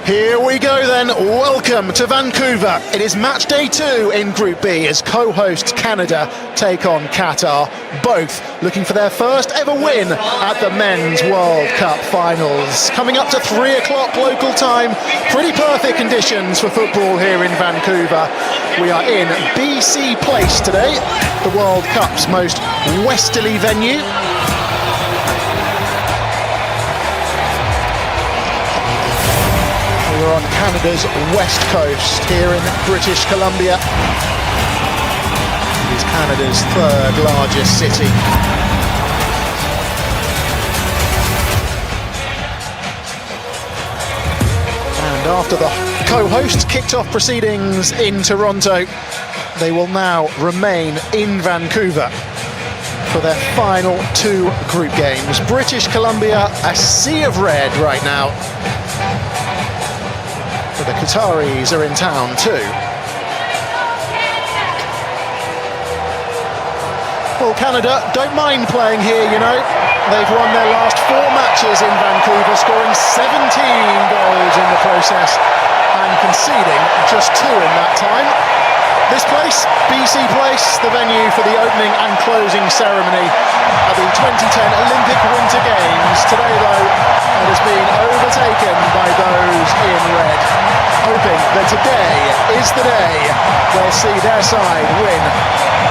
Here we go then, welcome to Vancouver. It is match day 2 in Group B as co-hosts Canada take on Qatar, both looking for their first ever win at the Men's World Cup Finals. Coming up to 3 o'clock local time, pretty perfect conditions for football here in Vancouver. We are in BC Place today, the World Cup's most westerly venue. We're on Canada's west coast here in British Columbia. It is Canada's third largest city. And after the co-hosts kicked off proceedings in Toronto, they will now remain in Vancouver for their final 2 group games. British Columbia, a sea of red right now. The Qataris are in town too. Well, Canada don't mind playing here, you know. They've won their last 4 matches in Vancouver, scoring 17 goals in the process and conceding just 2 in that time. This place, BC Place, the venue for the opening and closing ceremony at the 2010 Olympic Winter Games. Today, though, it has been overtaken by those in red, hoping that today is the day they'll see their side win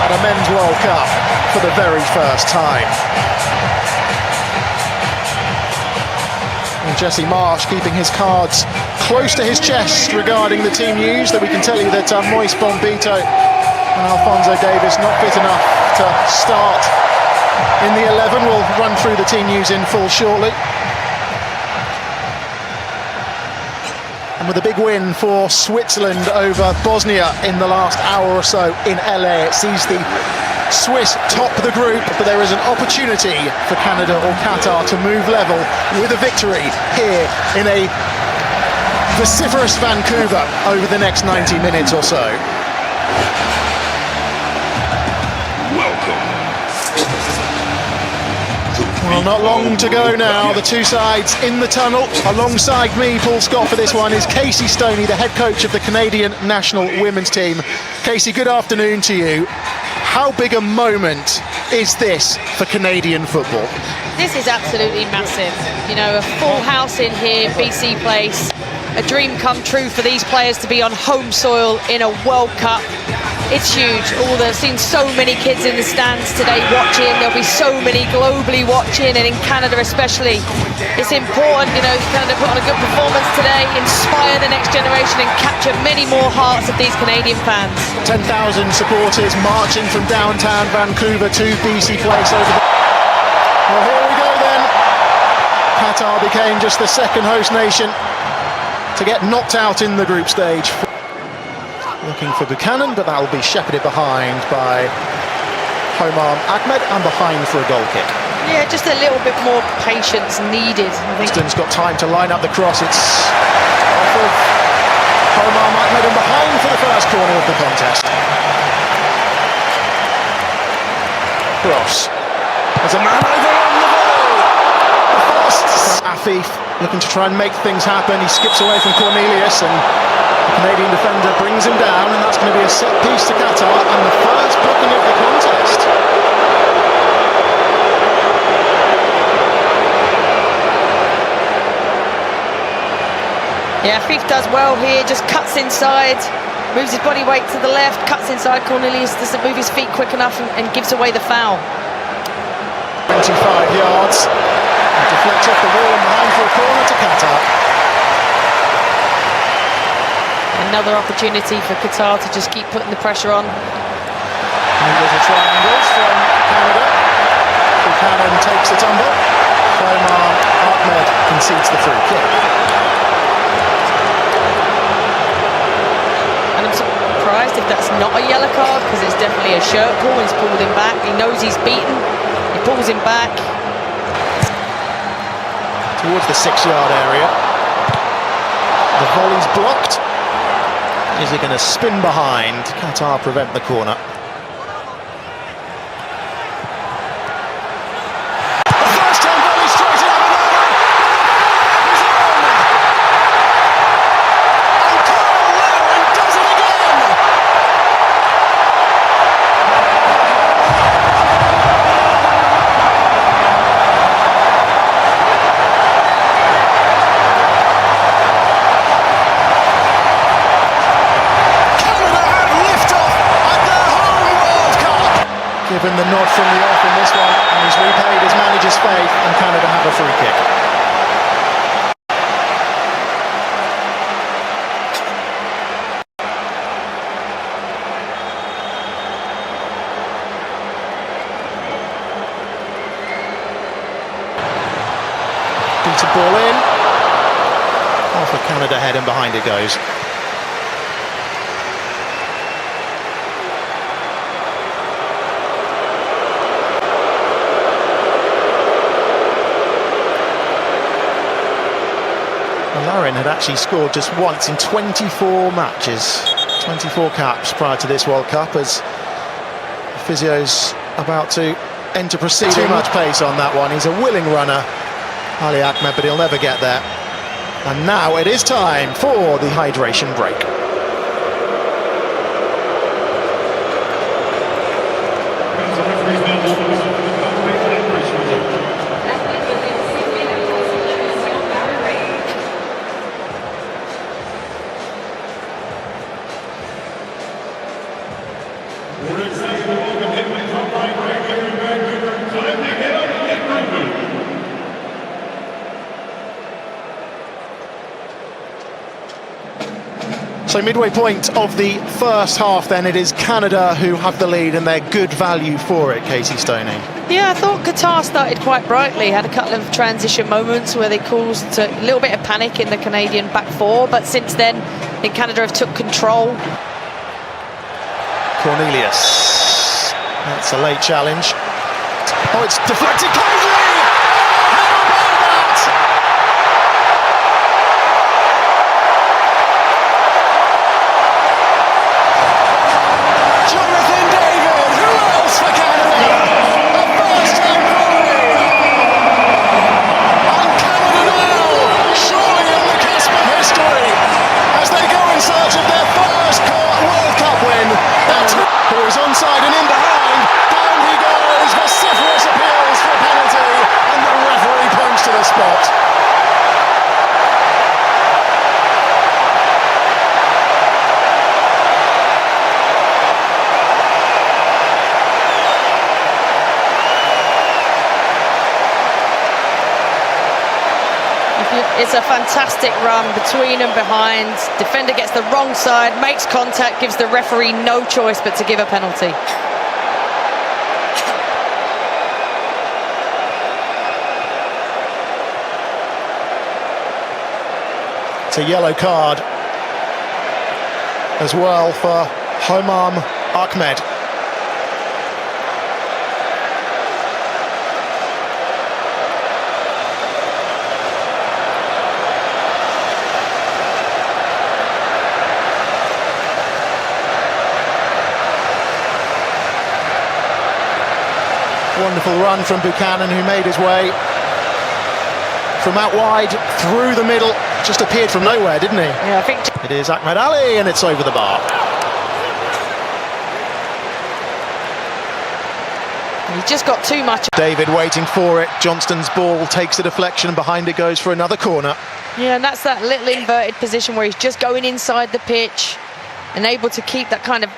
at a Men's World Cup for the very first time. And Jesse Marsh keeping his cards close to his chest regarding the team news, that we can tell you that Moise Bombito and Alphonso Davies not fit enough to start in the 11. We'll run through the team news in full shortly. And with a big win for Switzerland over Bosnia in the last hour or so in LA, it sees the Swiss top the group, but there is an opportunity for Canada or Qatar to move level with a victory here in a vociferous Vancouver over the next 90 minutes or so. Well, not long to go now. The 2 sides in the tunnel. Alongside me, Paul Scott, for this one is Casey Stoney, the head coach of the Canadian national women's team. Casey, good afternoon to you. How big a moment is this for Canadian football? This is absolutely massive. You know, a full house in here, BC Place. A dream come true for these players to be on home soil in a World Cup. It's huge. I've seen so many kids in the stands today watching. There'll be so many globally watching, and in Canada especially. It's important, you know, Canada put on a good performance today, inspire the next generation and capture many more hearts of these Canadian fans. 10,000 supporters marching from downtown Vancouver to BC Place over the... Well, here we go then. Qatar became just the second host nation to get knocked out in the group stage. Looking for Buchanan, but that will be shepherded behind by Homam Ahmed and behind for a goal kick. Yeah, just a little bit more patience needed, I think. Houston's got time to line up the cross. It's off of Homam Ahmed and behind for the first corner of the contest. Cross. There's a man over on the ball. The first. Afif looking to try and make things happen. He skips away from Cornelius and the Canadian defender brings him down, and that's going to be a set piece to Qatar and the first booking of the contest. Yeah, Afif does well here, just cuts inside, moves his body weight to the left, cuts inside. Cornelius doesn't move his feet quick enough and gives away the foul. 25 yards, and deflects off the wall and behind for a corner to Qatar. Another opportunity for Qatar to just keep putting the pressure on. And little triangles from Canada. Buchanan takes the tumble. Homam Ahmed concedes the free kick. And I'm surprised if that's not a yellow card, because it's definitely a shirt pull. He's pulled him back. He knows he's beaten. He pulls him back. Towards the 6-yard area. The volley's blocked. Is he going to spin behind? Qatar prevent the corner. given the nod from the off in this one, and he's repaid his manager's faith, and Canada have a free kick. Beat a ball in. Off of Canada head and behind it goes. Larin had actually scored just once in 24 matches, 24 caps prior to this World Cup, as the physio's about to enter proceedings. Too much pace on that one. He's a willing runner, Ali Ahmed, but he'll never get there. And now it is time for the hydration break. So midway point of the first half then, it is Canada who have the lead and they're good value for it, Casey Stoney. Yeah, I thought Qatar started quite brightly, had a couple of transition moments where they caused a little bit of panic in the Canadian back four, but since then I think Canada have took control. Cornelius, that's a late challenge. Oh, it's deflected kindly! Onside and in behind, down he goes, vociferous appeals for a penalty, and the referee points to the spot. It's a fantastic run between and behind. Defender gets the wrong side, makes contact, gives the referee no choice but to give a penalty. It's a yellow card as well for Homam Ahmed. Wonderful run from Buchanan, who made his way from out wide through the middle. Just appeared from nowhere, didn't he? Yeah, I think it is Ahmed Ali, and it's over the bar. He's just got too much. David waiting for it. Johnston's ball takes the deflection, and behind it goes for another corner. Yeah, and that's that little inverted position where he's just going inside the pitch and able to keep that kind of...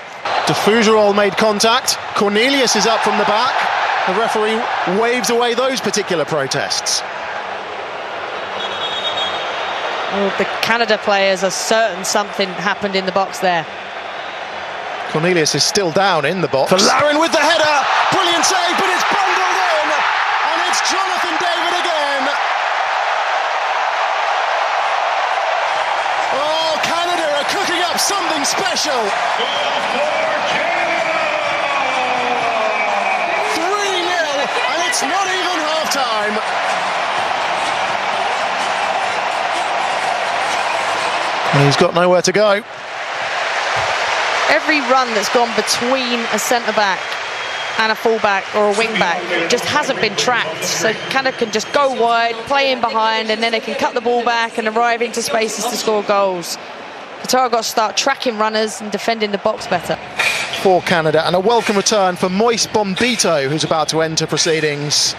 Defugerol made contact. Cornelius is up from the back. The referee waves away those particular protests. Well, the Canada players are certain something happened in the box there. Cornelius is still down in the box. For Larin with the header. Brilliant save, but it's bundled in. And it's Jonathan David again. Oh, Canada are cooking up something special. 3-0, and it's not even half-time. And he's got nowhere to go. Every run that's gone between a centre-back and a full-back or a wing-back just hasn't been tracked. So Canada can just go wide, play in behind, and then they can cut the ball back and arrive into spaces to score goals. Qatar got to start tracking runners and defending the box better. For Canada, and a welcome return for Moise Bombito, who's about to enter proceedings.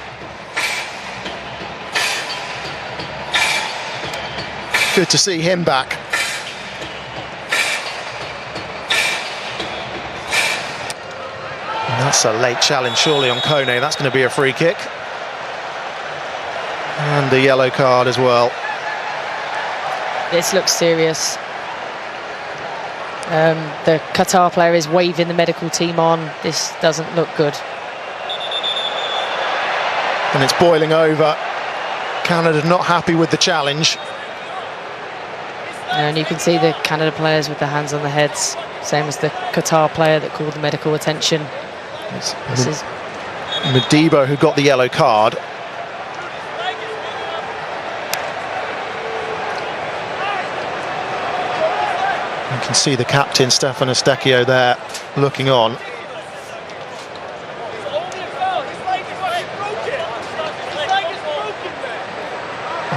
Good to see him back. That's a late challenge, surely, on Kone. That's going to be a free kick. And a yellow card as well. This looks serious. The Qatar player is waving the medical team on. This doesn't look good. And it's boiling over. Canada not happy with the challenge. And you can see the Canada players with their hands on their heads, same as the Qatar player that called the medical attention. This is Modibo who got the yellow card. You can see the captain, Stefan Estecchio, there looking on.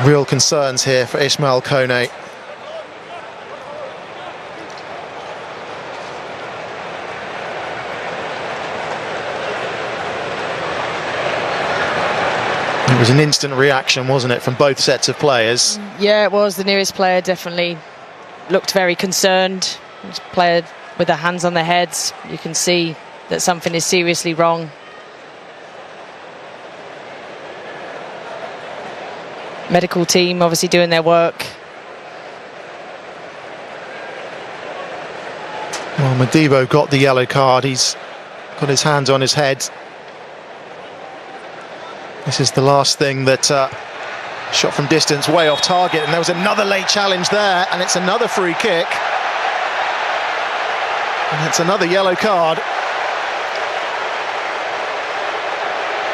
Real concerns here for Ismail Kone. It was an instant reaction, wasn't it, from both sets of players? Yeah, it was. The nearest player definitely looked very concerned. This player with their hands on their heads. You can see that something is seriously wrong. Medical team obviously doing their work. Well, Modibo got the yellow card. He's got his hands on his head. This is the last thing that shot from distance, way off target, and there was another late challenge there, and it's another free kick. And it's another yellow card.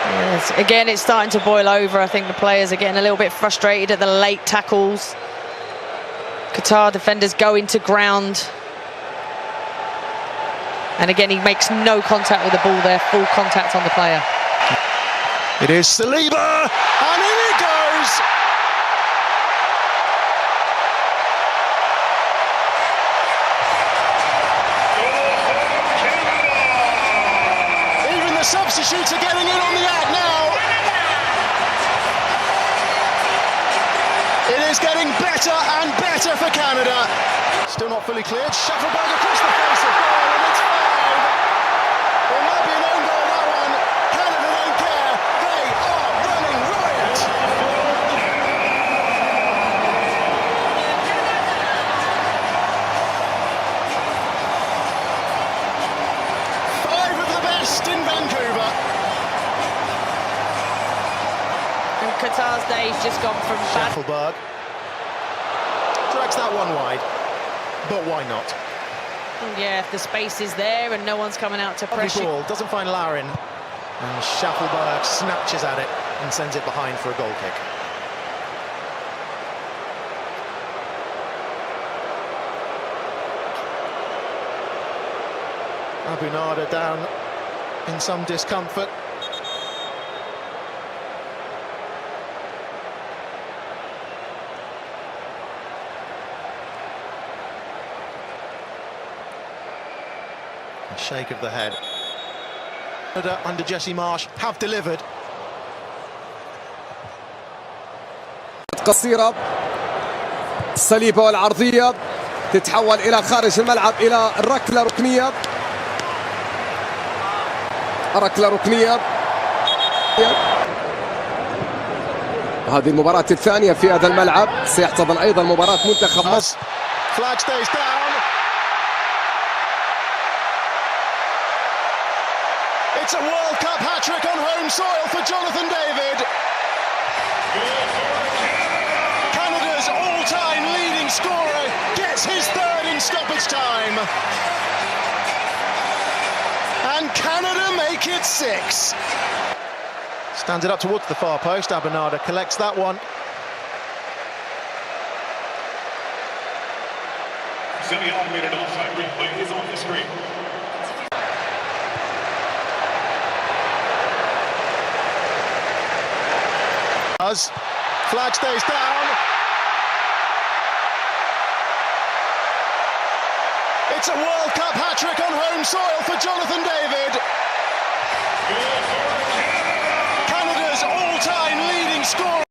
Yes, again, it's starting to boil over. I think the players are getting a little bit frustrated at the late tackles. Qatar defenders go into ground. And again, he makes no contact with the ball there, full contact on the player. It is Saliba, and in it goes! Even the substitutes are getting in on the act now. It is getting better and better for Canada. Still not fully cleared. Shufflebug across the face of goal, and it's 5. It might be an own goal, that one. Canada don't care. They are running riot. Five of the best in Vancouver. And Qatar's day's just gone from bad. Shufflebug drags that one wide, but why not? Yeah, if the space is there and no one's coming out to pressure. Ball doesn't find Larin, and Shufflebug snatches at it and sends it behind for a goal kick. Abunada down in some discomfort. A shake of the head. Under Jesse Marsh have delivered. قصيرة صليبة والعرضية تتحول إلى خارج الملعب إلى الركلة ركنية. ركلة ركنية. هذه المباراة الثانية في هذا الملعب، سيحتضن أيضا مباراة منتخب مصر. Flag stays down. It's a World Cup hat-trick on home soil for Jonathan David. Canada's all-time leading scorer gets his third in stoppage time. And Canada make it 6. Stands it up towards the far post. Abunada collects that one. Semi-automated offside replay is on the screen. Flag stays down. It's a World Cup hat-trick on home soil for Jonathan David.